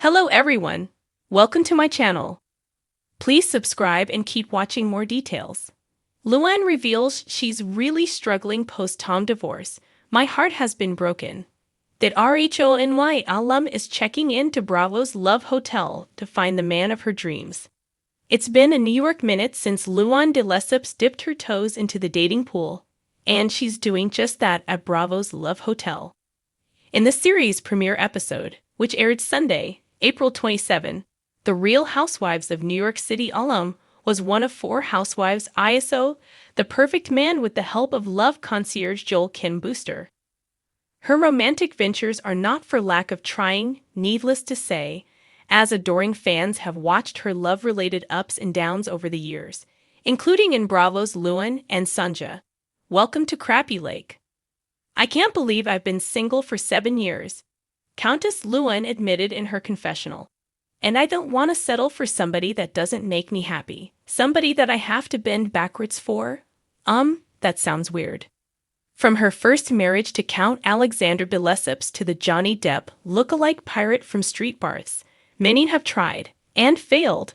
Hello everyone! Welcome to my channel. Please subscribe and keep watching more details. Luann reveals she's really struggling post-Tom divorce. My heart has been broken. That RHONY alum is checking in to Bravo's Love Hotel to find the man of her dreams. It's been a New York minute since Luann de Lesseps dipped her toes into the dating pool, and she's doing just that at Bravo's Love Hotel. In the series' premiere episode, which aired Sunday, April 27, the Real Housewives of New York City alum was one of 4 housewives ISO, the perfect man with the help of love concierge Joel Kim Booster. Her romantic ventures are not for lack of trying, needless to say, as adoring fans have watched her love-related ups and downs over the years, including in Bravo's Luann and Sanja. Welcome to Crappy Lake. I can't believe I've been single for 7 years, Countess Luann admitted in her confessional. And I don't want to settle for somebody that doesn't make me happy. Somebody that I have to bend backwards for? That sounds weird. From her first marriage to Count Alexander de Lesseps to the Johnny Depp look-alike pirate from Street Barths, many have tried, and failed,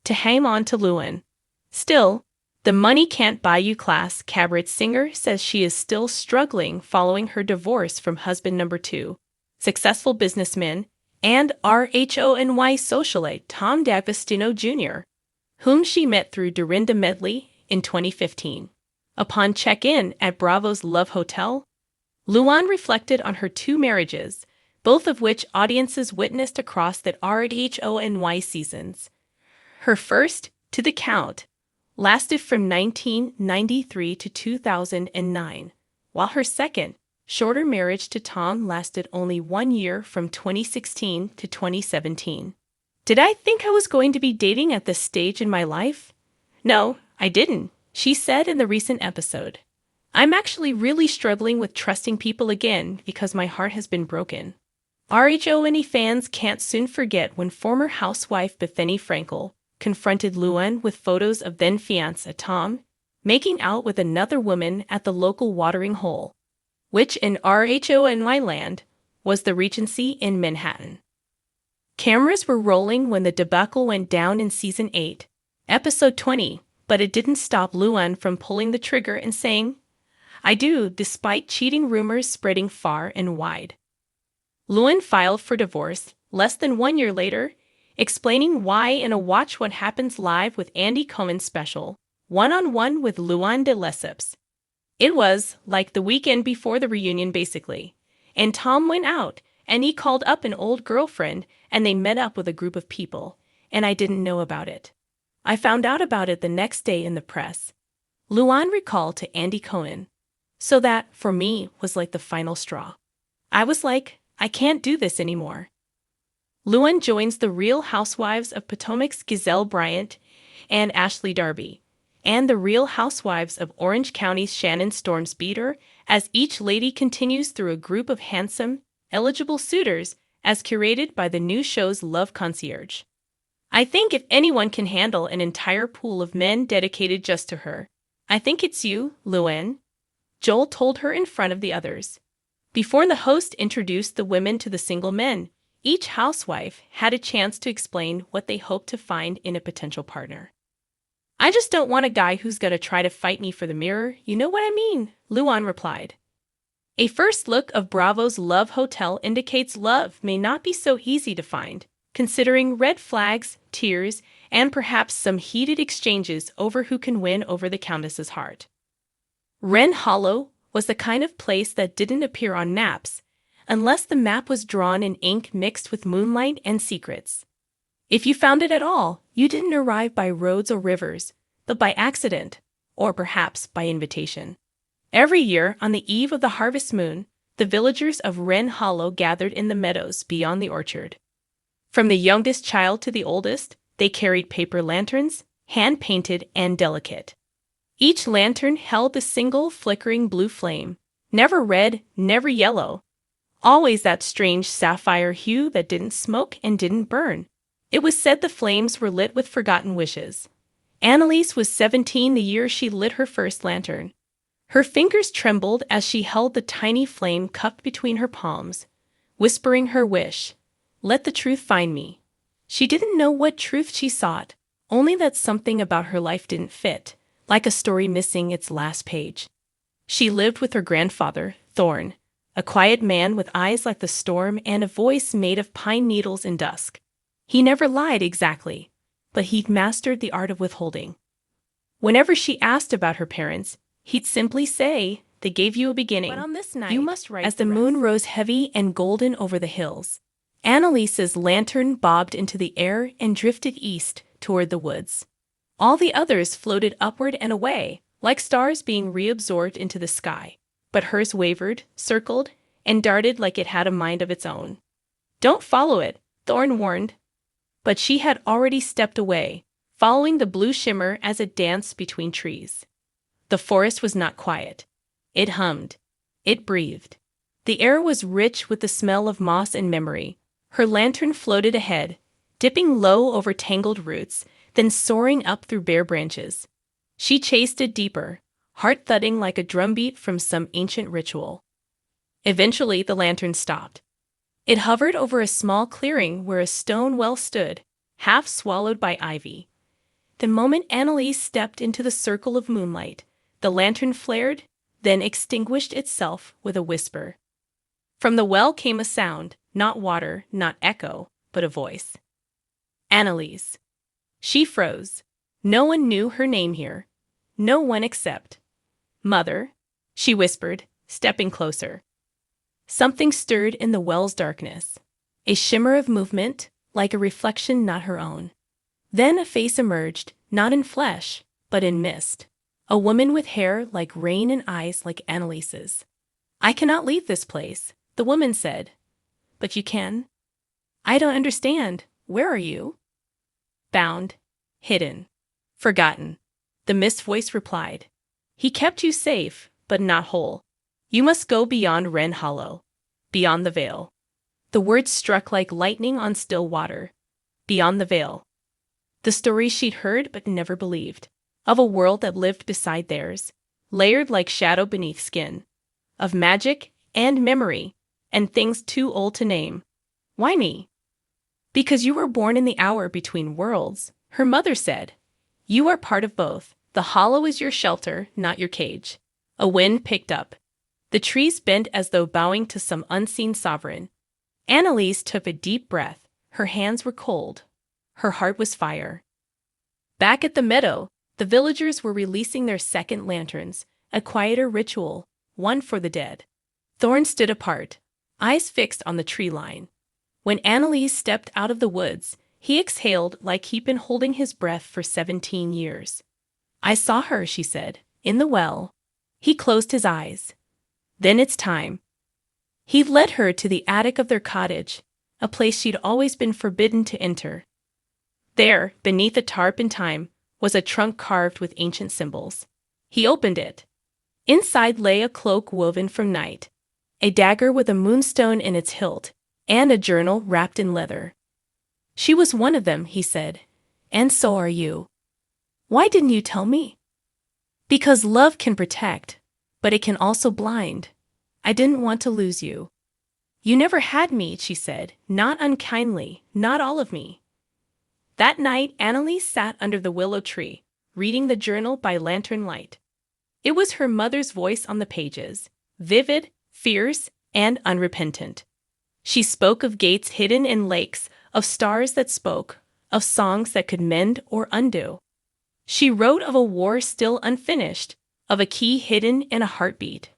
to hang on to Luann. Still, the money can't buy you class cabaret singer says she is still struggling following her divorce from husband number 2. Successful businessman, and RHONY socialite Tom D'Agostino Jr., whom she met through Dorinda Medley in 2015. Upon check-in at Bravo's Love Hotel, Luann reflected on her 2 marriages, both of which audiences witnessed across the RHONY seasons. Her first, to the Count, lasted from 1993 to 2009, while her second, shorter marriage to Tom lasted only 1 year from 2016 to 2017. Did I think I was going to be dating at this stage in my life? No, I didn't, she said in the recent episode. I'm actually really struggling with trusting people again because my heart has been broken. RHONY fans can't soon forget when former housewife Bethany Frankel confronted Luann with photos of then-fiancé Tom making out with another woman at the local watering hole, which in RHONY land was the Regency in Manhattan. Cameras were rolling when the debacle went down in Season 8, Episode 20, but it didn't stop Luann from pulling the trigger and saying, "I do," despite cheating rumors spreading far and wide. Luann filed for divorce less than 1 year later, explaining why in a Watch What Happens Live with Andy Cohen special, One-on-One with Luann de Lesseps. It was like the weekend before the reunion, basically. And Tom went out, and he called up an old girlfriend, and they met up with a group of people, and I didn't know about it. I found out about it the next day in the press. Luann recalled to Andy Cohen. So that, for me, was like the final straw. I was like, I can't do this anymore. Luann joins the Real Housewives of Potomac's Giselle Bryant and Ashley Darby, and the Real Housewives of Orange County's Shannon Storms Beater, as each lady continues through a group of handsome, eligible suitors as curated by the new show's Love Concierge. I think if anyone can handle an entire pool of men dedicated just to her, I think it's you, Luann, Joel told her in front of the others. Before the host introduced the women to the single men, each housewife had a chance to explain what they hoped to find in a potential partner. I just don't want a guy who's gonna try to fight me for the mirror, you know what I mean, Luann replied. A first look of Bravo's Love Hotel indicates love may not be so easy to find, considering red flags, tears, and perhaps some heated exchanges over who can win over the Countess's heart. Wren Hollow was the kind of place that didn't appear on maps, unless the map was drawn in ink mixed with moonlight and secrets. If you found it at all, you didn't arrive by roads or rivers, but by accident, or perhaps by invitation. Every year, on the eve of the harvest moon, the villagers of Wren Hollow gathered in the meadows beyond the orchard. From the youngest child to the oldest, they carried paper lanterns, hand-painted and delicate. Each lantern held a single flickering blue flame, never red, never yellow, always that strange sapphire hue that didn't smoke and didn't burn. It was said the flames were lit with forgotten wishes. Annalise was 17 the year she lit her first lantern. Her fingers trembled as she held the tiny flame cupped between her palms, whispering her wish. Let the truth find me. She didn't know what truth she sought, only that something about her life didn't fit, like a story missing its last page. She lived with her grandfather, Thorn, a quiet man with eyes like the storm and a voice made of pine needles in dusk. He never lied exactly, but he'd mastered the art of withholding. Whenever she asked about her parents, he'd simply say, "They gave you a beginning. But on this night, You must write." As the the moon rose heavy and golden over the hills, Annalise's lantern bobbed into the air and drifted east toward the woods. All the others floated upward and away, like stars being reabsorbed into the sky, but hers wavered, circled, and darted like it had a mind of its own. "Don't follow it," Thorn warned. But she had already stepped away, following the blue shimmer as it danced between trees. The forest was not quiet. It hummed. It breathed. The air was rich with the smell of moss and memory. Her lantern floated ahead, dipping low over tangled roots, then soaring up through bare branches. She chased it deeper, heart thudding like a drumbeat from some ancient ritual. Eventually, the lantern stopped. It hovered over a small clearing where a stone well stood, half swallowed by ivy. The moment Annalise stepped into the circle of moonlight, the lantern flared, then extinguished itself with a whisper. From the well came a sound, not water, not echo, but a voice. Annalise. She froze. No one knew her name here. No one except Mother, she whispered, stepping closer. Something stirred in the well's darkness. A shimmer of movement, like a reflection not her own. Then a face emerged, not in flesh, but in mist. A woman with hair like rain and eyes like Annalise's. "I cannot leave this place," the woman said. "But you can." "I don't understand. Where are you?" "Bound. Hidden. Forgotten," the mist voice replied. "He kept you safe, but not whole. You must go beyond Wren Hollow. Beyond the veil." The words struck like lightning on still water. Beyond the veil. The story she'd heard but never believed. Of a world that lived beside theirs, layered like shadow beneath skin. Of magic and memory, and things too old to name. "Why me?" "Because you were born in the hour between worlds," her mother said. "You are part of both. The hollow is your shelter, not your cage." A wind picked up. The trees bent as though bowing to some unseen sovereign. Annalise took a deep breath. Her hands were cold. Her heart was fire. Back at the meadow, the villagers were releasing their second lanterns, a quieter ritual, one for the dead. Thorn stood apart, eyes fixed on the tree line. When Annalise stepped out of the woods, he exhaled like he'd been holding his breath for 17 years. "I saw her," she said, "in the well." He closed his eyes. "Then it's time." He led her to the attic of their cottage, a place she'd always been forbidden to enter. There, beneath a tarp in time, was a trunk carved with ancient symbols. He opened it. Inside lay a cloak woven from night, a dagger with a moonstone in its hilt, and a journal wrapped in leather. "She was one of them," he said, "and so are you." "Why didn't you tell me?" "Because love can protect, but it can also blind. I didn't want to lose you." "You never had me," she said, "not unkindly, not all of me." That night, Annalise sat under the willow tree, reading the journal by lantern light. It was her mother's voice on the pages, vivid, fierce, and unrepentant. She spoke of gates hidden in lakes, of stars that spoke, of songs that could mend or undo. She wrote of a war still unfinished, of a key hidden in a heartbeat,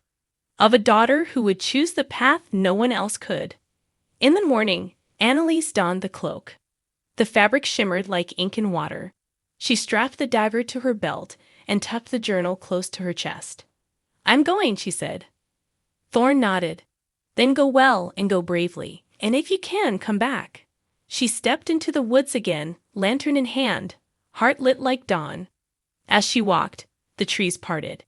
of a daughter who would choose the path no one else could. In the morning, Annalise donned the cloak. The fabric shimmered like ink in water. She strapped the dagger to her belt and tucked the journal close to her chest. "I'm going," she said. Thorn nodded. "Then go well and go bravely, and if you can, come back." She stepped into the woods again, lantern in hand, heart lit like dawn. As she walked, the trees parted.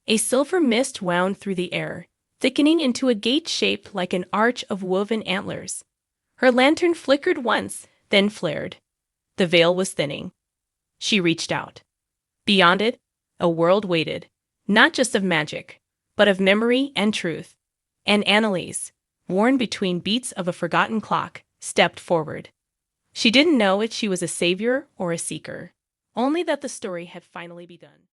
A silver mist wound through the air, thickening into a gate shaped like an arch of woven antlers. Her lantern flickered once, then flared. The veil was thinning. She reached out. Beyond it, a world waited, not just of magic, but of memory and truth. And Annalise, worn between beats of a forgotten clock, stepped forward. She didn't know if she was a savior or a seeker, only that the story had finally begun.